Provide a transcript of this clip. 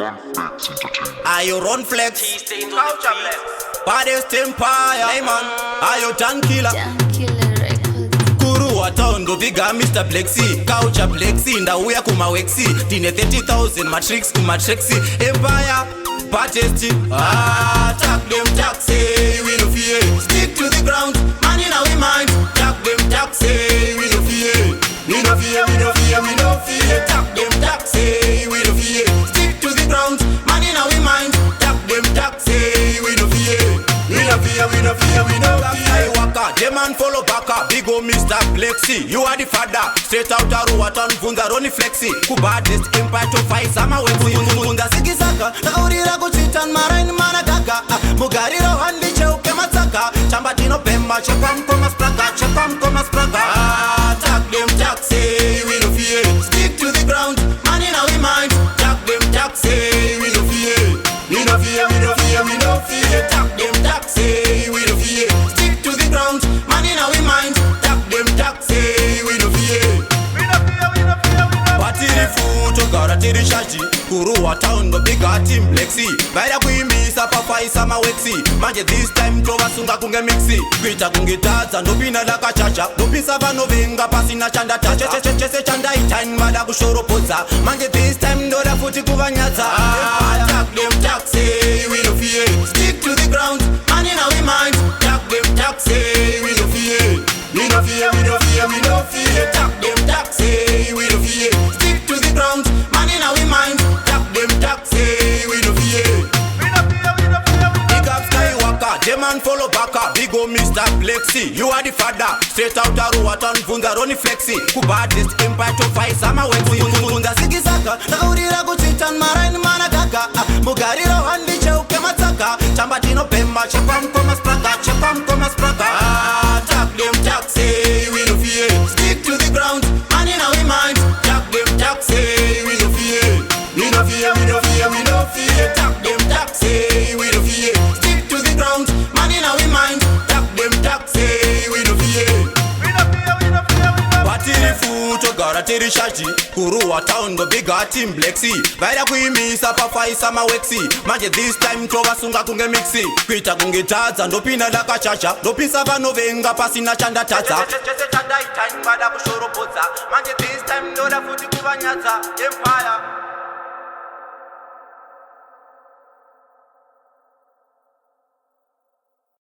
Ronnieflex entertainment. Are you Ronnieflex? T-Stainz on the beat. Baddest empire, hey man. Are you Dankillah? Dankillah records. Kuru wa town go bigger Mr. Plexi. Coucha Plexi ndauya kumawexi. Tine 30,000 matrix kumatrexi. Empire, baddest. Tag them taxi. We no fear. Stick to the ground. Money now we mind. Tag them taxi. We no fear. We no fear. We no fear. We no fear. Tag them taxi. We no fear. Stick to the ground. Money now we mind. Tag them taxi. We no fear. We no fear. We no fear. We no fear. Waka, the man follow baka. Big ol' Mr. Plexi. You are the father. Straight out of Ruatan, Vunda Ronnieflex. Kubadest empire to fight sama wexi. Vunda sikisaka. Taurira kuchitan marain managaga. Mugariro handi cheuke mataka. Chambatino pemba chepam koma spraga. Chepam koma spraga. Tag them taxi. We no fear. Stick to the ground. Money now we mind. Tag them taxi. We no fear. We no fear. We no fear. We no fear. Tag them taxi. We no fear. Stick to the ground. Money now we mind. Tag them taxi. We no fear. We no fear. We no fear. Batiri futo gara tiri shaji. Kuru wa town no bigger team Plexi. Baida kuimisa papa isama wexi. Manje this time trova sunga kunge mixi. Kuita kunge taza no bina la kachacha. No pisa vano venga pasi na chanda tacha. Chese chanda itain mada kushoro poza. Manje this time no da futi kuvanyaza. Tag them taxi. We no fear. Stick to the ground. Money now we mind. Tag them taxi. We no fear. We no fear. We no fear. We no fear. Tag them taxi. We no fear. Stick to the ground. Money now we mind. Tag them taxi. We no fear. We no fear. We no fear. Big up Skywalker. The man follow baka. Big ol' Mr. Plexi. You are the father. Straight out of Ruatan, Vunda Ronnieflex. Kubadest empire to fight sama wexi. Vunda sikisaka. Taurira kuchitan marain managaga. Mugariro handi cheuke mataka. Chambatino pemba chepam koma spraga. Chepam koma spraga. Tag them taxi. We no fear. Stick to the ground. Money now we mind. Tag them taxi. We no fear. We no fear. We no fear. We no fear. Tag them taxi. We no fear. Stick to the ground. Money now we mind. Tag them taxi. We no fear. We no fear. We no fear. Batiri futo gara tiri shaji. Kuru wa town go bigger team Plexi. Baida kuimisa papa isama wexi. Manje this time trova sunga kunge mixi. Kuita kunge taza ndo pina la kachacha. Ndo pisa vano venga pasi na chanda taza. Chese chanda itain mada kushoro poza. Manje this time ndo da futi kuvanyaza. Empire.